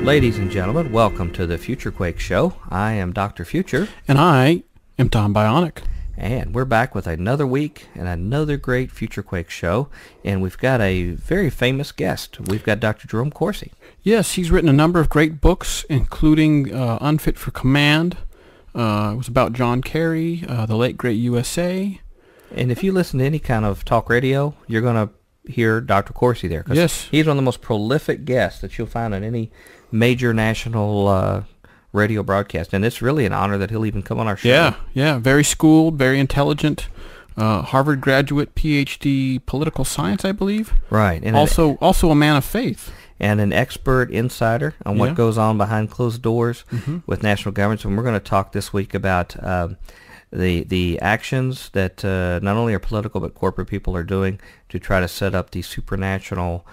Ladies and gentlemen, welcome to the Future Quake Show. I am Dr. Future. And I am Tom Bionic. And we're back with another week and another great Future Quake show. And we've got a very famous guest. We've got Dr. Jerome Corsi. Yes, he's written a number of great books, including Unfit for Command. It was about John Kerry, the late great USA. And if you listen to any kind of talk radio, you're going to hear Dr. Corsi there. Yes. He's one of the most prolific guests that you'll find on any major national radio broadcast. And it's really an honor that he'll even come on our show. Yeah. Very schooled, very intelligent. Harvard graduate, PhD, political science, I believe. Right. And also a man of faith. And an expert insider on what goes on behind closed doors with national governments. And we're going to talk this week about the actions that not only are political but corporate people are doing to try to set up these supranational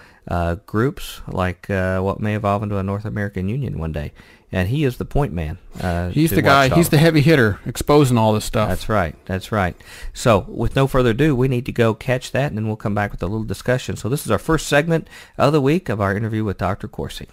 groups like what may evolve into a North American Union one day. And he is the point man. He's the guy. He's the heavy hitter exposing all this stuff. That's right. So with no further ado, we need to go catch that, and then we'll come back with a little discussion. So this is our first segment of the week of our interview with Dr. Corsi.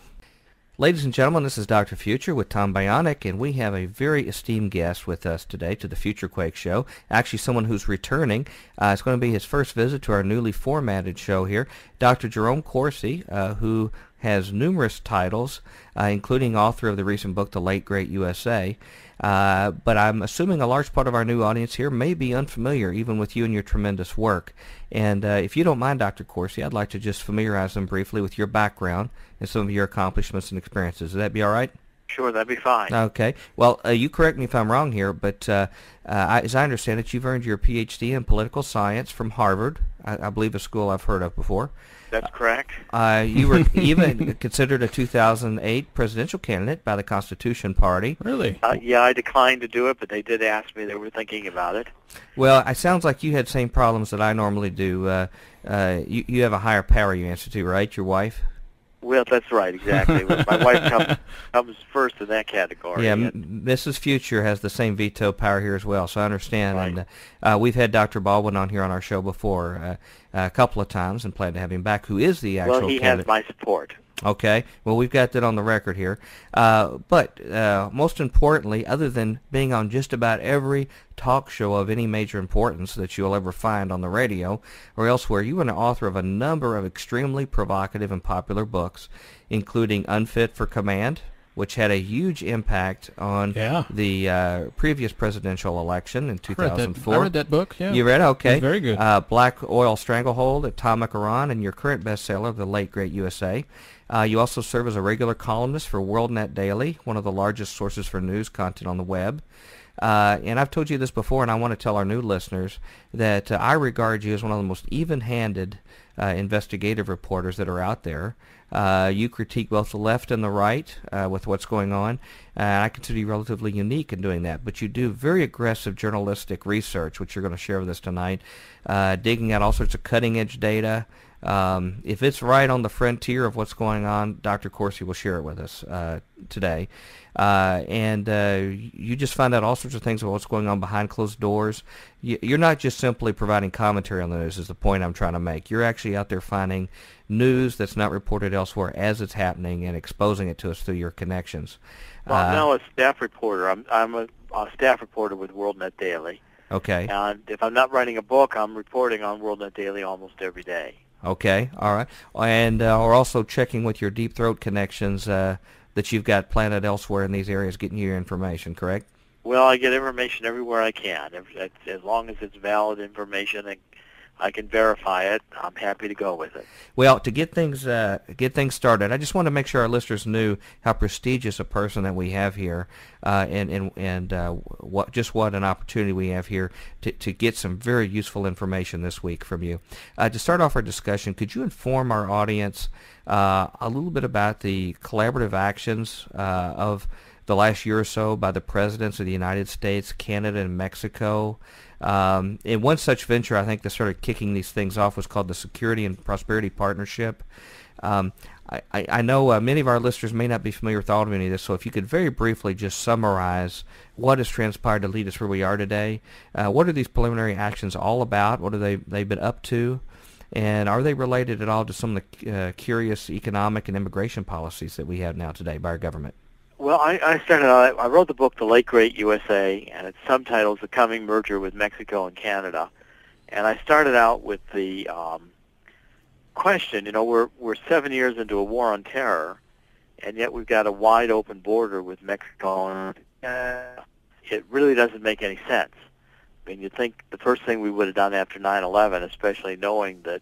Ladies and gentlemen, this is Dr. Future with Tom Bionic, and we have a very esteemed guest with us today to the Future Quake Show. Actually, someone who's returning. It's going to be his first visit to our newly formatted show here. Dr. Jerome Corsi, who has numerous titles, including author of the recent book, The Late Great USA. But I'm assuming a large part of our new audience here may be unfamiliar even with you and your tremendous work. And if you don't mind, Dr. Corsi, I'd like to just familiarize them briefly with your background and some of your accomplishments and experiences. Would that be all right? Sure, that'd be fine. Okay. Well, you correct me if I'm wrong here, but as I understand it, you've earned your Ph.D. in political science from Harvard, I believe a school I've heard of before. That's correct. You were even considered a 2008 presidential candidate by the Constitution Party. Really? Yeah, I declined to do it, but they did ask me. They were thinking about it. Well, it sounds like you had the same problems that I normally do. You have a higher power you answer to, right? Your wife? Well, that's right, exactly. My wife comes first in that category. Yeah, Mrs. Future has the same veto power here as well, so I understand. Right. And we've had Dr. Baldwin on here on our show before a couple of times and plan to have him back, who is the actual Well, he candidate. has my support. Okay. Well, we've got that on the record here. But most importantly, other than being on just about every talk show of any major importance that you'll ever find on the radio or elsewhere, you are an author of a number of extremely provocative and popular books, including Unfit for Command, which had a huge impact on the previous presidential election in 2004. I read that book, yeah. You read it? Okay. It's very good. Black Oil Stranglehold, Atomic Iran, and your current bestseller, The Late Great USA. You also serve as a regular columnist for WorldNet Daily, one of the largest sources for news content on the web. And I've told you this before, and I want to tell our new listeners that I regard you as one of the most even-handed investigative reporters that are out there. You critique both the left and the right with what's going on. I consider you relatively unique in doing that. But you do very aggressive journalistic research, which you're going to share with us tonight, digging out all sorts of cutting-edge data. If it's right on the frontier of what's going on, Dr. Corsi will share it with us today. And you just find out all sorts of things about what's going on behind closed doors. You're not just simply providing commentary on the news, is the point I'm trying to make. You're actually out there finding news that's not reported elsewhere as it's happening and exposing it to us through your connections. Well, I'm now a staff reporter. I'm a staff reporter with WorldNet Daily. Okay. And if I'm not writing a book, I'm reporting on WorldNet Daily almost every day. Okay, all right. And we're also checking with your Deep Throat connections that you've got planted elsewhere in these areas, getting you your information, correct? Well, I get information everywhere I can. As long as it's valid information and I can verify it, I'm happy to go with it. Well, to get things started, I just want to make sure our listeners knew how prestigious a person that we have here, and what an opportunity we have here to get some very useful information this week from you. To start off our discussion, could you inform our audience a little bit about the collaborative actions of the last year or so by the presidents of the United States, Canada, and Mexico? And one such venture, I think, that started kicking these things off was called the Security and Prosperity Partnership. I know many of our listeners may not be familiar with all of any of this, so if you could very briefly just summarize what has transpired to lead us where we are today. What are these preliminary actions all about? What have they been up to? And are they related at all to some of the curious economic and immigration policies that we have now today by our government? Well, I started out, I wrote the book, The Late Great USA, and its subtitle is The Coming Merger with Mexico and Canada. And I started out with the question, we're 7 years into a war on terror, and yet we've got a wide open border with Mexico, and it really doesn't make any sense. I mean, you'd think the first thing we would have done after 9/11, especially knowing that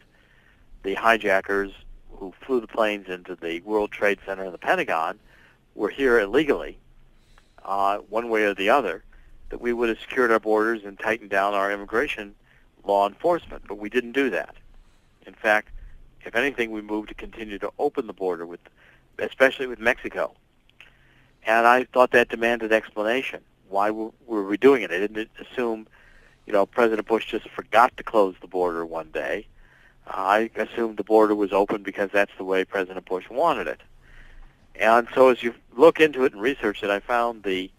the hijackers who flew the planes into the World Trade Center and the Pentagon were here illegally, one way or the other, that we would have secured our borders and tightened down our immigration law enforcement. But we didn't do that. In fact, if anything, we moved to continue to open the border, especially with Mexico. And I thought that demanded explanation. Why were we doing it? I didn't assume, President Bush just forgot to close the border one day. I assumed the border was open because that's the way President Bush wanted it. And so as you look into it and research it, I found the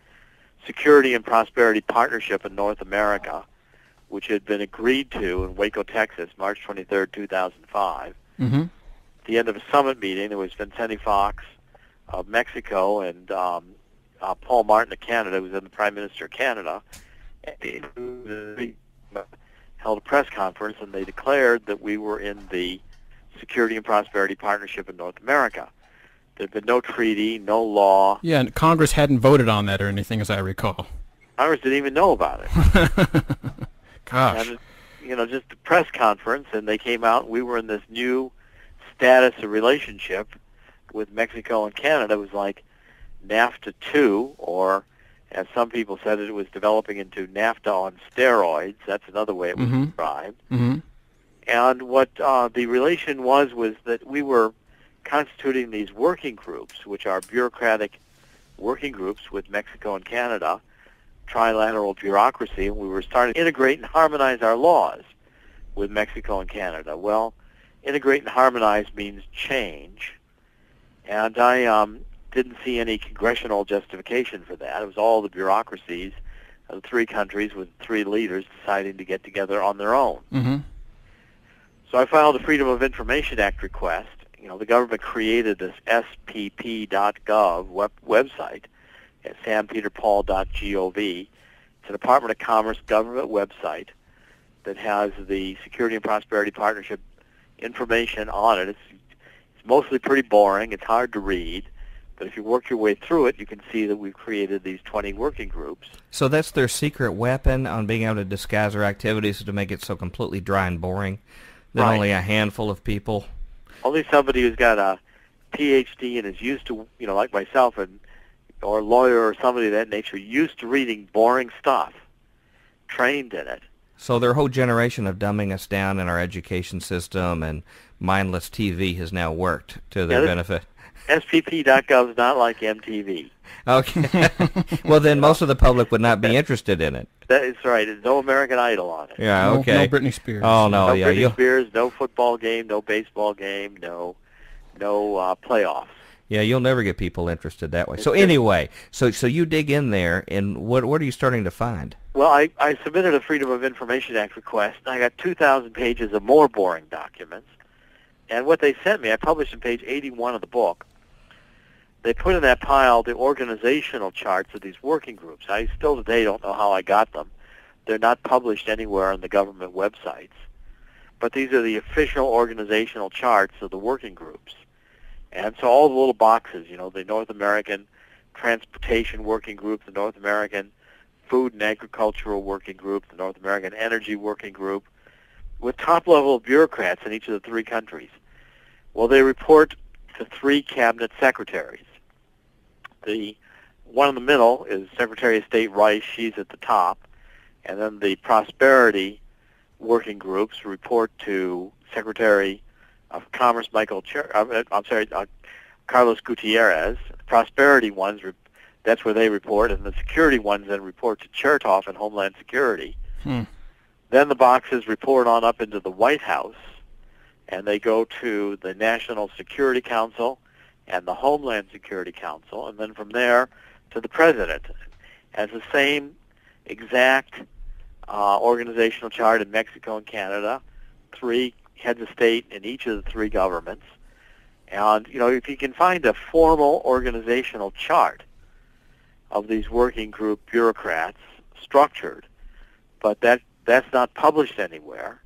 Security and Prosperity Partnership in North America, which had been agreed to in Waco, Texas, March 23rd, 2005. Mm-hmm. At the end of a summit meeting, there was Vicente Fox of Mexico and Paul Martin of Canada, who was then the Prime Minister of Canada, and held a press conference, and they declared that we were in the Security and Prosperity Partnership in North America. There had been no treaty, no law. Yeah, and Congress hadn't voted on that or anything, as I recall. Congress didn't even know about it. Gosh. And, just a press conference, and they came out. We were in this new status of relationship with Mexico and Canada. It was like NAFTA 2, or as some people said it was developing into NAFTA on steroids. That's another way it was described. Mm-hmm. And what the relation was that we were constituting these working groups, which are bureaucratic working groups with Mexico and Canada, trilateral bureaucracy, and we were starting to integrate and harmonize our laws with Mexico and Canada. Well, integrate and harmonize means change, and I didn't see any congressional justification for that. It was all the bureaucracies of the three countries with three leaders deciding to get together on their own. Mm-hmm. So I filed a Freedom of Information Act request. The government created this spp.gov website at sanpeterpaul.gov. It's a Department of Commerce government website that has the Security and Prosperity Partnership information on it. It's mostly pretty boring. It's hard to read. But if you work your way through it, you can see that we've created these 20 working groups. So that's their secret weapon on being able to disguise their activities to make it so completely dry and boring that only a handful of people... Only somebody who's got a PhD and is used to, like myself, or a lawyer or somebody of that nature, used to reading boring stuff, trained in it. So their whole generation of dumbing us down in our education system and mindless TV has now worked to their benefit. SPP.gov is not like MTV. Okay. Well, then most of the public would not be interested in it. That is right. There's no American Idol on it. Yeah, okay. No Britney Spears. Oh, no, no yeah. Britney Spears, no football game, no baseball game, no playoffs. Yeah, you'll never get people interested that way. So anyway, so you dig in there, and what are you starting to find? Well, I submitted a Freedom of Information Act request, and I got 2,000 pages of more boring documents. And what they sent me, I published on page 81 of the book. They put in that pile the organizational charts of these working groups. I still today don't know how I got them. They're not published anywhere on the government websites. But these are the official organizational charts of the working groups. And so all the little boxes, the North American Transportation Working Group, the North American Food and Agricultural Working Group, the North American Energy Working Group, with top-level bureaucrats in each of the three countries. Well, they report to three cabinet secretaries. The one in the middle is Secretary of State Rice. She's at the top. And then the Prosperity Working Groups report to Secretary of Commerce Carlos Gutierrez. Prosperity ones, that's where they report, and the security ones then report to Chertoff in Homeland Security. Then the boxes report on up into the White House, and they go to the National Security Council and the Homeland Security Council, and then from there to the President. As the same exact organizational chart in Mexico and Canada, three heads of state in each of the three governments. And, if you can find a formal organizational chart of these working group bureaucrats structured, but that's not published anywhere,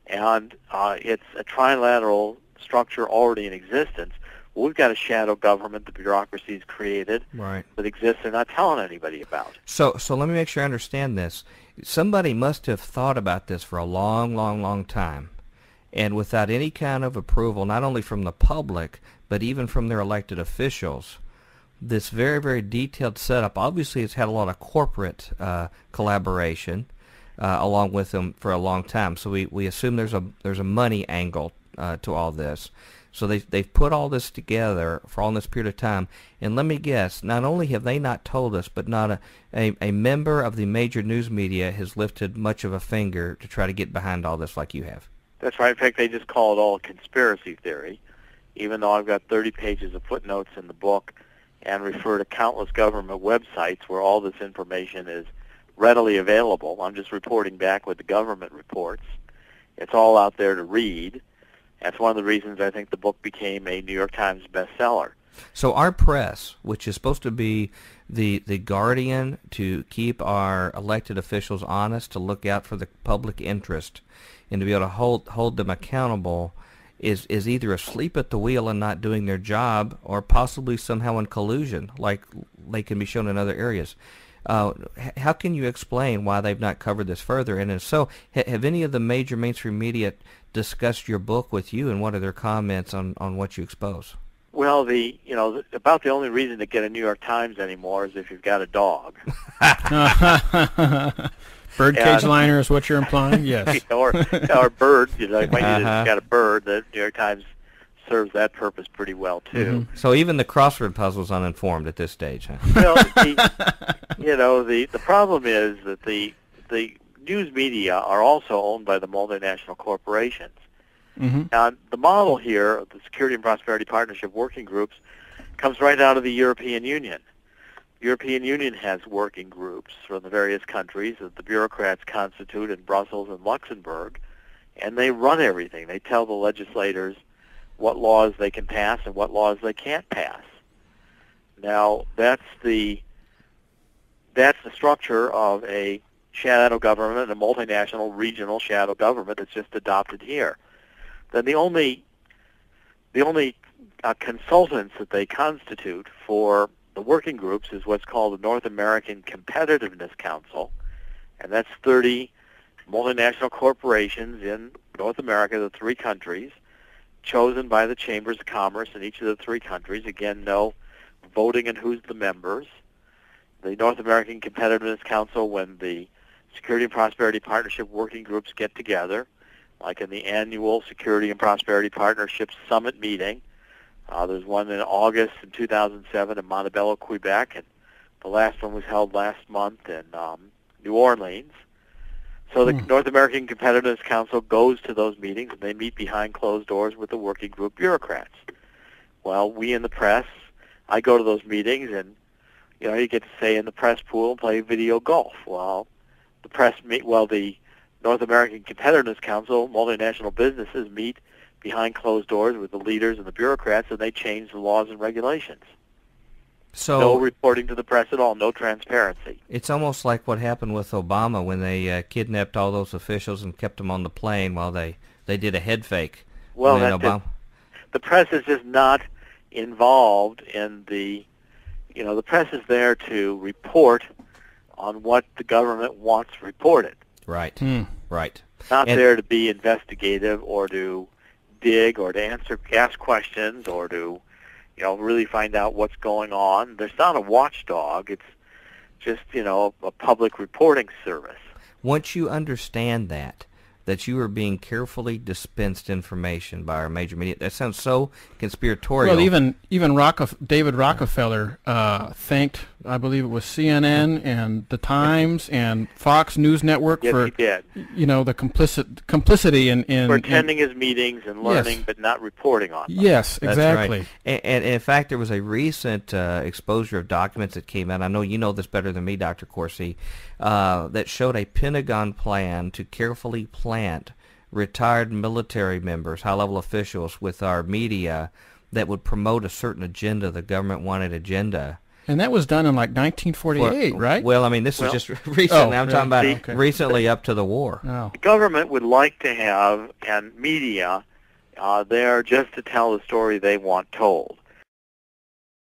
and it's a trilateral structure already in existence, we've got a shadow government the bureaucracy's created that exists they're not telling anybody about. So let me make sure I understand this. Somebody must have thought about this for a long, long, long time, and without any kind of approval, not only from the public, but even from their elected officials, this very, very detailed setup, obviously it's had a lot of corporate collaboration along with them for a long time. So we assume there's a money angle to all this. So they've put all this together for all this period of time. And let me guess, not only have they not told us, but not a member of the major news media has lifted much of a finger to try to get behind all this like you have. That's right. In fact, they just call it all a conspiracy theory, even though I've got 30 pages of footnotes in the book and refer to countless government websites where all this information is readily available. I'm just reporting back what the government reports. It's all out there to read. That's one of the reasons I think the book became a New York Times bestseller. So our press, which is supposed to be the guardian to keep our elected officials honest, to look out for the public interest, and to be able to hold them accountable, is either asleep at the wheel and not doing their job, or possibly somehow in collusion, like they can be shown in other areas. How can you explain why they've not covered this further? And if so, have any of the major mainstream media discussed your book with you, and what are their comments on what you expose? Well, about the only reason to get a New York Times anymore is if you've got a dog. Birdcage liner is what you're implying? Yes. or bird. You might need got a bird. The New York Times serves that purpose pretty well too. Mm-hmm. So even the crossword puzzle's uninformed at this stage, huh? Well, the problem is that the news media are also owned by the multinational corporations. Mm-hmm. And the model here, the Security and Prosperity Partnership working groups, comes right out of the European Union. The European Union has working groups from the various countries that the bureaucrats constitute in Brussels and Luxembourg, and they run everything. They tell the legislators what laws they can pass and what laws they can't pass. Now, that's the structure of a shadow government, a multinational regional shadow government that's just adopted here. Then the only consultants that they constitute for the working groups is what's called the North American Competitiveness Council, and that's 30 multinational corporations in North America, the three countries, chosen by the chambers of commerce in each of the three countries. Again, no voting on who's the members. The North American Competitiveness Council, when the Security and Prosperity Partnership working groups get together, like in the annual Security and Prosperity Partnership Summit meeting. There's one in August in 2007 in Montebello, Quebec, and the last one was held last month in New Orleans. So the North American Competitiveness Council goes to those meetings, and they meet behind closed doors with the working group bureaucrats. Well, we in the press, I go to those meetings, and you get to say in the press pool and play video golf. Well, the North American Competitiveness Council, multinational businesses meet behind closed doors with the leaders and the bureaucrats, and they change the laws and regulations. So no reporting to the press at all, no transparency. It's almost like what happened with Obama when they kidnapped all those officials and kept them on the plane while they did a head fake. Well, the press is just not involved in the press is there to report on what the government wants reported. Right. Right. Not there to be investigative or to dig or to ask questions or to, really find out what's going on. There's not a watchdog. It's just, a public reporting service. Once you understand that you are being carefully dispensed information by our major media, that sounds so conspiratorial. Well, even David Rockefeller thanked, I believe it was CNN and the Times and Fox News Network for he did. The complicity in for attending his meetings and learning, but not reporting on them. Yes, exactly. Right. And in fact, there was a recent exposure of documents that came out. I know you know this better than me, Dr. Corsi, that showed a Pentagon plan to carefully plant retired military members, high-level officials with our media that would promote a certain agenda, the government-wanted agenda. And that was done in like 1948, right? Well, I mean, this is just recently. I'm talking about recently up to the war. Oh. The government would like to have, and media, there just to tell the story they want told.